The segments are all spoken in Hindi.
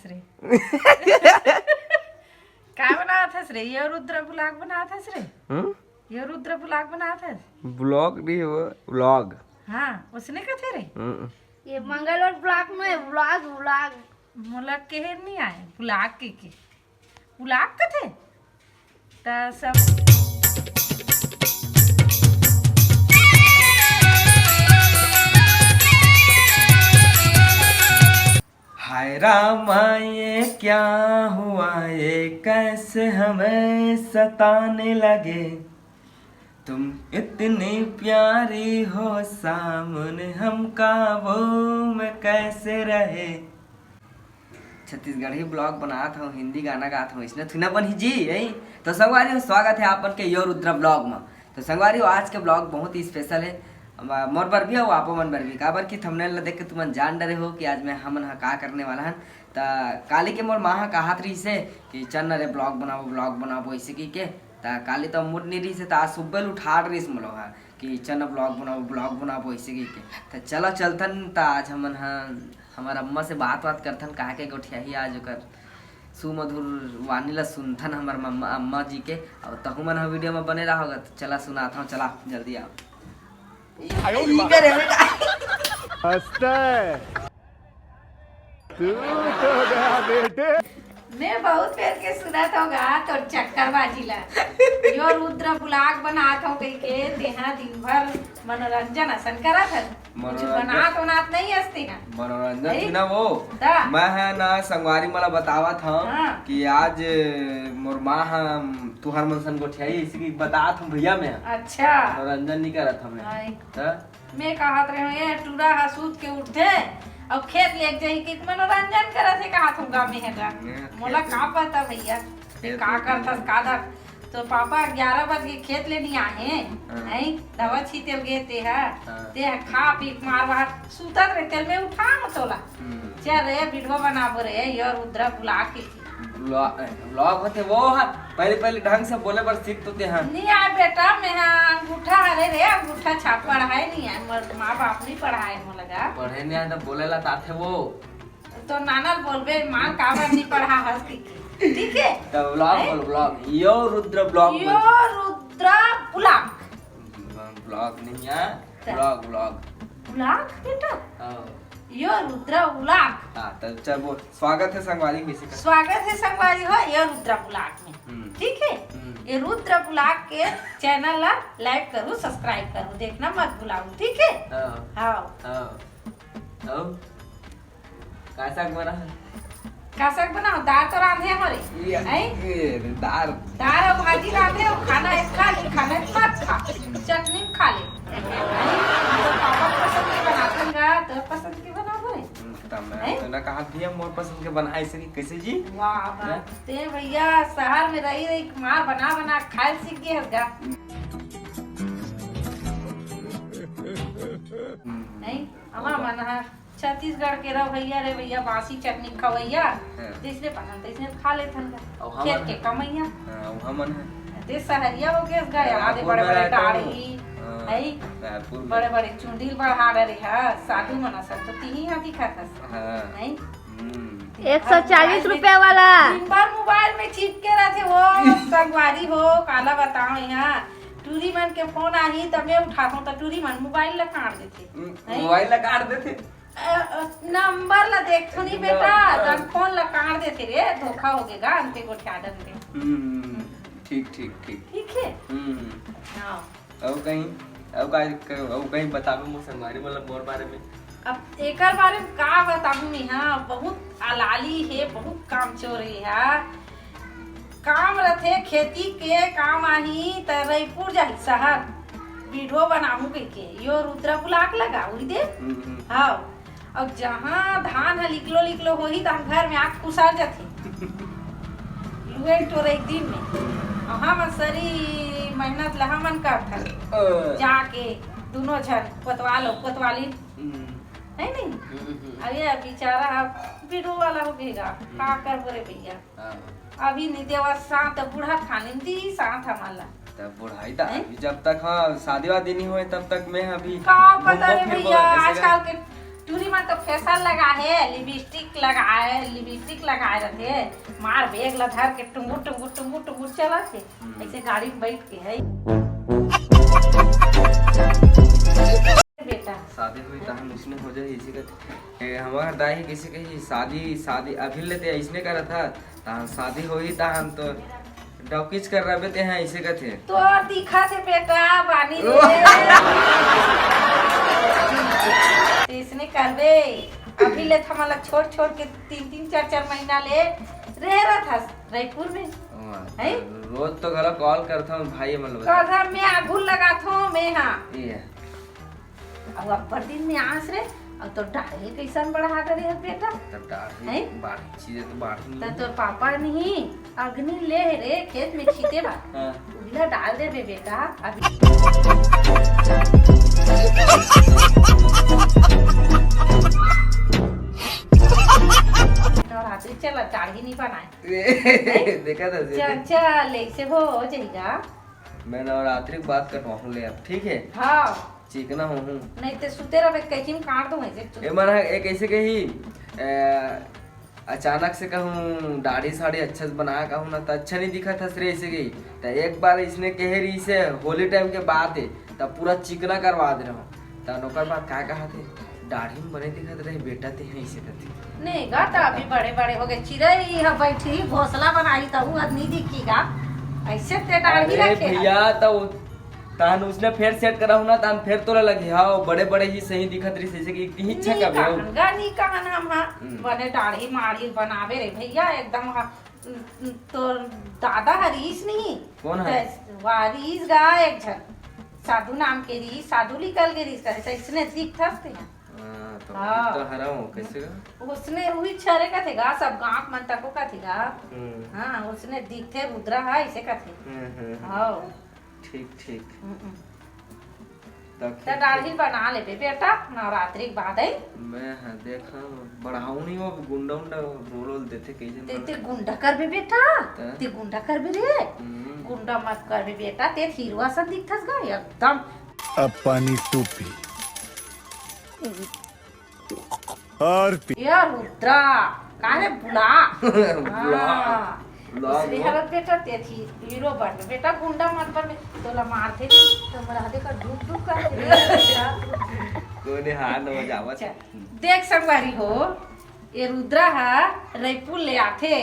रे काय बनावत हस रे? ये रुद्र ब्लॉग बनावत हस रे? ये रुद्र ब्लॉग बनावत हस? ब्लॉग नहीं वो व्लॉग। हाँ उसने कथे रे ये मंगलवार ब्लॉग में व्लॉग व्लॉग मोला के नहीं आए ब्लॉग के ब्लॉग कथे त सब हाय रामा ये क्या हुआ, ये कैसे हमें सताने लगे। तुम इतनी प्यारी हो सामने हमका, वो मैं कैसे रहे। छत्तीसगढ़ी ब्लॉग बनाता हूँ, हिंदी गाना गाता हूँ, इसने थुना बन जी यही। तो संगवारी स्वागत है आपन के यो रुद्र ब्लॉग में। तो संगवारी आज के ब्लॉग बहुत ही स्पेशल है मोर बर भी हो आप मन बर भी काबर की थंबनेल ला देख के तुमन जान डरे हो कि आज मैं हमन का करने वाला हन। त काली के मोर माँ कहत रही से कि चल न रे ब्लॉग बनाबो ऐसे की के। त काली तो मूड नहीं रही से त आज सुबह उठा रही मोलो हा कि चल ब्लॉग बनाबो ऐसे की के। त चलो चलथन। त आज हमन हमार अम्मा से बात करथन कहा के गोठिया ही आज ओकर सुमधुर वाणी ला सुनथन हमार अम्मा जी के। और तहु मन वीडियो में बने रहोगा। तो चला सुनाता हूँ, चला जल्दी आओ। तू तो गया बेटे। मैं बहुत पेर के सुनत होगा तो चक्करबाजी ला यो रुद्र ब्लॉग बनात हो कई के तेहा दिन भर मनोरंजन असन करत है। कुछ बनात नहीं हस्ती ना मनोरंजन थी ना वो। दा। मैं है ना संगवारी मला बतावा था हाँ। कि आज मोर माँ तुहार मन सन गोठियाई इसी बतात हूँ भैया मैं अच्छा मनोरंजन नहीं करत हमें। नहीं। त मैं कहत रहे ये टूरा हसूत के उठे और खेत ले जाई कि मनोरंजन करत है कहत हूँ गाँव में हैगा। मोला का पता भैया ये का करथस कादा। तो पापा 11 बजे खेत लेनी आए नहीं दवा छीतेल गए ते खा पी मार बाहर सुतत रे तेल में उठा मतोला चल रे वीडियो बनाबो रे ये रुद्र ब्लॉग के ब्लॉग होते वो है पहले ढंग से बोले पर सीख तो ते हैं नहीं आए बेटा मैं अंगूठा हरे रे अंगूठा छाप पढ़ाए नहीं है माँ बाप नहीं पढ़ाए मोला लगा पढ़े नहीं आए तो बोले ला ताथे वो तो नाना बोलबे मां काबर नहीं पढ़ा हंस की ठीक है। तो ब्लॉग यो रुद्र ब्लॉग यो रुद्र ब्लॉग नहीं है ब्लॉग ब्लॉग बेटा हाँ। यो रुद्र ब्लॉग। हाँ तो चल वो स्वागत है संगवारी में का। स्वागत है संगवारी हो ये रुद्र ब्लॉग में ठीक है। ये रुद्र ब्लॉग के चैनल ला लाइक करो सब्सक्राइब करो देखना मत भुलाओ ठीक है। हाँ कैसा बना है कासक बनाओ दाल तो रांधे हमारे दाल और भाजी रांधे और खाना खा ले खाना मत खा चटनी खा ले तो पापा पसंद के बनातेगा तो पसंद के बनाओ रे तो ना कहा भी मोर पसंद के बनाए से कैसे जी। वाह ते भैया शहर में रही मार बना खाए सीख गए हसगा नहीं हमारा मन है छत्तीसगढ़ के रहो भैया रे भैया बासी चटनी खवैया तीसरे पसंद तीसरे खा लेथन का खेत के कमैया हमन है ते सहरिया हो गए गया आधे बड़े दाढ़ी है बड़े बड़े चुंडील बढ़ा रे है साधु मना सब तो तीही हाथी खातस नहीं 140 रुपए वाला दिन भर मोबाइल में चिपके रहते वो संगवारी हो काला बताओ यहाँ टूरी मन के फोन आई तब मैं उठाता हूँ तो टूरी मन मोबाइल ला काट देते मोबाइल ला काट देते नंबर ला देखो नहीं बेटा जब फोन ला काट देते रे धोखा हो गएगा अंते को ठ्याडन दे ठीक है। हां अब कहीं बताबो मो संगवारी मतलब मोर बारे में। अब एकर बारे में का बताऊं मैं हां बहुत अलाली है बहुत काम चोर है काम रथे खेती के काम आही त रायपुर जाही शहर वीडियो बनाऊं के यो रुद्र ब्लॉग लगा उड़ी दे। हां अब जहाँ धान है लिखलो होही तो हम घर में आग कुसार जाते लुए तो एक दिन में हम सरी मेहनत ला हमन करथन जाके दोनों जन कोतवाली नहीं अब ये बेचारा वीडियो वाला हो गएगा का कर बोरे भैया अभी नहीं देवा साथ बूढ़ा खाने दी साथ हमारा तब बुढ़ाई था जब तक हाँ शादी वादी नहीं हुए तब तक मैं अभी का पता रे भैया आजकल के टूरी में तो फेसल लगा है, लिपस्टिक लगाए रहते, मार बेग ला धर के टुंगुर चला थे ऐसे गाड़ी में बैठ के है बेटा। शादी हुई तहन उसने हो जाए इसी का हमारा दाई किसी कही शादी अभी लेते इसने करा था तहन शादी हुई तहन तो डॉकिज कर रहे थे हैं इसे का थे तो दिखा थे बेटा बानी रे इसने करबे अभी ले थमला छोड़ के 3-4 महीना ले रह रहा था रायपुर में है। रोज तो घर कॉल करता हूँ भाई मतलब कल मैं आगू लगा था मैं हाँ ये अब अपर दिन में आस रे अब तो डाढ़े कैसन बढ़ा करे है बेटा तब डाढ़ी हैं? बाढ़ चीजें तो बाढ़ तो तोर पापा नहीं अग्नि ले रे खेत में खीते बा हाँ। उगला डाल दे बे बेटा अभी नवरात्रि चला दाढ़ी नहीं बनाए देखा था चल ऐसे हो जाएगा। मैं नवरात्रि के बाद कटवाऊँ ले अब ठीक है हाँ चिकना हूँ नहीं तो सुते रहे कहीं में काट दूँ ऐसे ये मन एक ऐसे कही अचानक से कहूँ दाढ़ी साड़ी अच्छा से बना कहूँ ना तो अच्छा नहीं दिखा था सर ऐसे गई तो एक बार इसने कह रही से होली टाइम के बाद है तब पूरा चिकना करवा दे रहा हूँ तो नौकर बाद क्या कहा थे दाढ़ी में बने दिखा रहे बेटा थे ऐसे करते नहीं गा तो अभी बड़े बड़े हो गए चिड़ई है बैठी घोसला बनाई तो वो नहीं दिखेगा ऐसे ते दाढ़ी अरे रखे भैया तो तान उसने फिर सेट करा हूँ ना तान फिर तोरा लगे हाँ बड़े बड़े ही सही दिखत रही जैसे कि इतनी इच्छा का भी हो नहीं कहन हम बने दाढ़ी माढ़ी बनावे रे भैया एकदम तो दादा हरीश नहीं कौन है? वारीस गा एक झन साधु नाम के री साधु निकल के रीस करे इसने दिख थसते तो हाँ। तो हरा हूँ कैसे का उसने वही छरे का थेगा सब गांव मन तको का थेगा हाँ उसने दिखते रुद्रा है ऐसे का थे हाँ ठीक ठीक तो दाढ़ी बना ले बेटा नवरात्रि के बाद है मैं हाँ देखा बढ़ाऊ नहीं वो गुंडा उंडा रोल देते कैसे ते गुंडा कर बे बेटा ता? ते गुंडा कर बे रे गुंडा मत कर बे बेटा ते हीरो सा दिखथस गा एकदम अब पानी तू पी और पी ये रुद्रा काहे बुला बुला। हाँ। बुला इसलिए वो। हरत बेटा ते थी हीरो बन बेटा गुंडा मत बन तोला मारते तो मरा दे का डूब कर कोई नहीं हार न जावत अच्छा, देख संगवारी हो ये रुद्रा है रायपुर ले आथे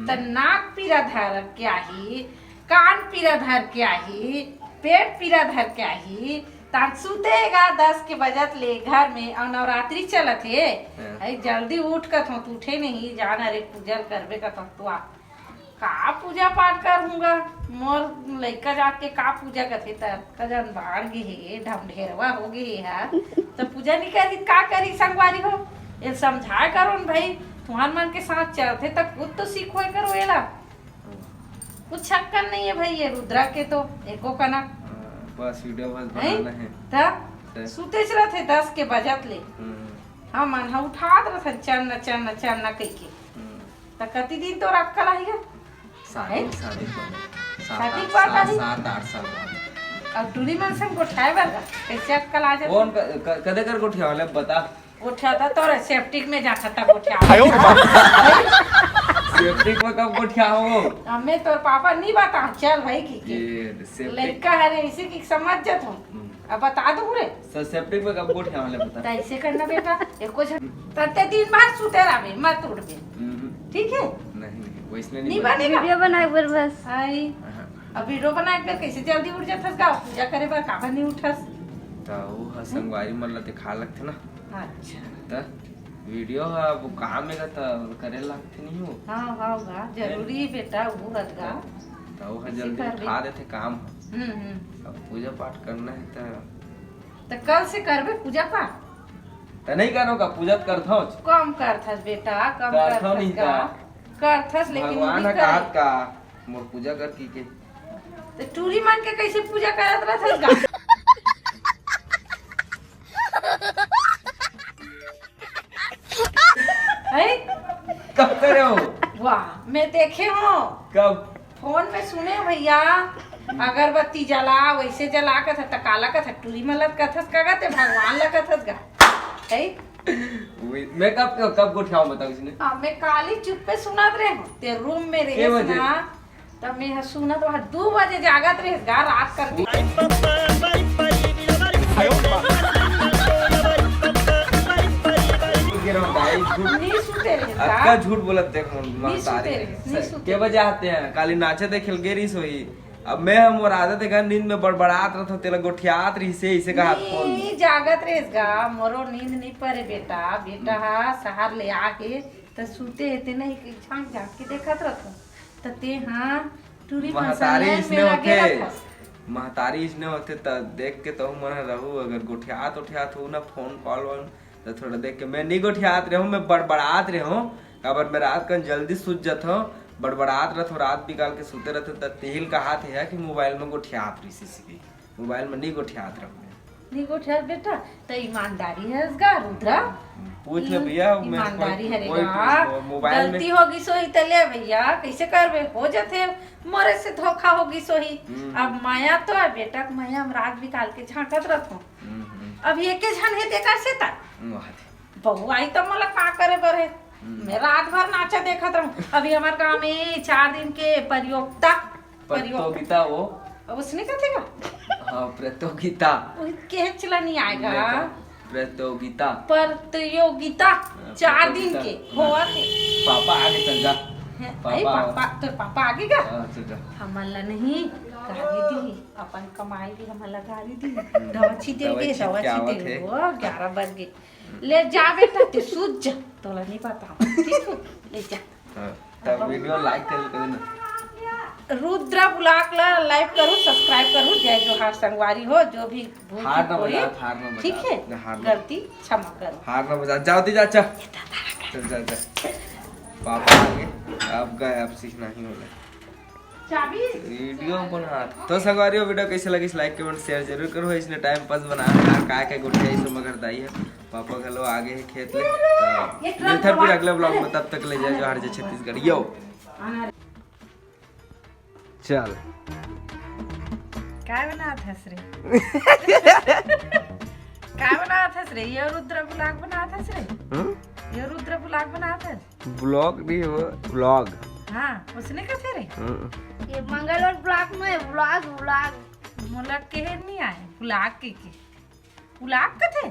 त नाक पीरा धर के आही कान पीरा धर के आही पेट पीरा धर के आही तान सुतेगा 10 के बजत ले घर में और नवरात्रि चलत है अरे जल्दी उठ कर तू उठे नहीं जाना रे पूजा करबे का तू आ का पूजा पाठ करूंगा मोर लइका जाके का पूजा करते तर कजन बाढ़ गे हे ढमढेरवा हो गे है तो पूजा नहीं करी का करी संगवारी हो ये समझाए करो न भाई तुम्हार मन के साथ चलते तक खुद तो सीखो करो एला कुछ शक्कर नहीं है भाई ये रुद्रा के तो एको कना बस वीडियो बस बनाना है तब सुते चलत है 10 के बजत ले हाँ मन हा उठात रह चन्न कह के तो कति दिन तो रखल आएगा शादी शादी के बाद आई? 7-8 साल बाद अब टूरी मन से गोठाए बरगा कैसे अक्कल आ जाए कौन कदे कर गोठिया वाले बता गोठा था तो सेप्टिक में जाता था गोठा सेफ्टिक में कब गोठिया हो हमें तो पापा नहीं बता चल भाई की ये सेफ्टिक लड़का है रे इसी की समझ जात हूँ अब बता दूँ रे सेफ्टिक में कब गोठिया वाले बता तो ऐसे करना बेटा एको तते दिन बाद सुते रहे मत उठबे ठीक है नहीं वैसने नहीं बनेगा वीडियो बनाए बर बस आई अब वीडियो बनाए के कैसे जल्दी उठ जाथस गाँव पूजा करे बर काबर नहीं उठस तो वो संगवारी मन ला दिखा लगथे ना अच्छा तो वीडियो अब काम में का करे लगथे नहीं हो हाँ हाँ गा जरूरी है बेटा वो हदगा तो वो इसी जल्दी कर भी। उठा देते काम हम्म। अब पूजा पाठ करना है तो कल से करबे पूजा पाठ तो नहीं करो का पूजा तो करथो कम करथस बेटा कम करथो नहीं करथस करथस लेकिन वो भगवान भी है करे। कात का मोर पूजा कर की के तो टूरी मान के कैसे पूजा करत रहथस गा है कब करे हो वाह मैं देखे हूँ कब फोन में सुने भैया अगरबत्ती जला वैसे जला के था काला का था टूरी मलत कथस का ते भगवान ला कथस गा है मैं कब गोठियाऊं बताओ इसने? मैं काली चुप्पे सुनत रहे हो ते रूम में के रहे बजे? ना तब मैं सुनत वहाँ 2 बजे जागत रहे गा रात करके नहीं सुते रहे अक्का झूठ बोलत देख नहीं सुते रहे, नहीं सुते। के बजे आते हैं काली नाचे दे खेल गेरी सोई अब मैं हम और आदत है नींद में बड़बड़ात रहता तेला गोठियात रही से इसे कहा फोन नहीं जागत रहे गा मोरो नींद नहीं पड़े बेटा शहर ले आके तो सुते हेते नहीं कि झांक झांक के देखत रहतो तो ते हाँ टूरी महतारी में इसने लगे होते रहत महतारी इसने होते त देख के तो मन रहू अगर गोठियात उठियात हो ना फोन कॉल वॉल तो थोड़ा देख के मैं नहीं गोठियात रहूं मैं बड़बड़ात रहूं काबर मैं रात कन जल्दी सूझ जात हूं बड़बड़ात रहत रात बिकाल के सोते रहते त तेल का हाथ है कि मोबाइल में गोठियात रही सी मोबाइल में नहीं गोठियात रहूं नहीं गोठिया बेटा तो ईमानदारी है इसका रुद्रा पूछ ले भैया मैं ईमानदारी है कोई रेगा मोबाइल में गलती होगी सोही तो ले भैया कैसे करबे हो जाते मोरे से धोखा होगी सोही अब माया तो है बेटा माया हम रात बिकाल के झांकत रहतो अब एक झन है देखा से ता बहू आई तो मला का करे बरे मैं रात भर नाचा देखत रहूं अभी हमार गांव में 4 दिन के प्रतियोगिता वो अब उसने क्या थेगा हाँ प्रतियोगिता के चला नहीं आएगा प्रतियोगिता 4 दिन के हुआ थे पापा आगे चल जा पापा आगे का हाँ, चल जा हमला नहीं गाड़ी दी अपन कमाई भी हमला गाड़ी दी दवाची दे के दवाची दे वो 11 बज गए ले जा बेटा ते सूझ जा तोला नहीं पता ठीक है ले जा हाँ, तब वीडियो लाइक कर देना रुद्रा ब्लॉग ला लाइक करो सब्सक्राइब करो जय जोहार संगवारी हो जो भी भूल हार ना चूक होई, बजा हार ना बजा ठीक है हार ना गलती क्षमा करो हार ना बजा जाओ ती जा चल चल पापा आगे अब गए अब सीखना ही होगा चाबी वीडियो बना तो संगवारियों वीडियो कैसे लगी लाइक कमेंट शेयर जरूर करो इसने टाइम पास बना यार का के गुटिया इस मगर दाई है पापा घलो आगे है खेत ले मिलते फिर अगले ब्लॉग में तब तक ले जाए जो हर जे छत्तीसगढ़ यो चल काय बनात हस रे काय बनात हस रे ये रुद्र ब्लॉग बनात हस रे ये रुद्र ब्लॉग बनात हस ब्लॉग नहीं वो ब्लॉग हाँ उसने क्या थे रे ये मंगलवार ब्लॉक में व्लॉग मोला के नहीं आए ब्लॉग के थे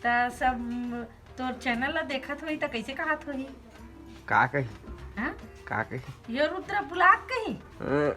त सब तोर चैनल ला देखत होई त कैसे कहत होई का कही हां का कही ये रुद्र ब्लॉग कही हाँ,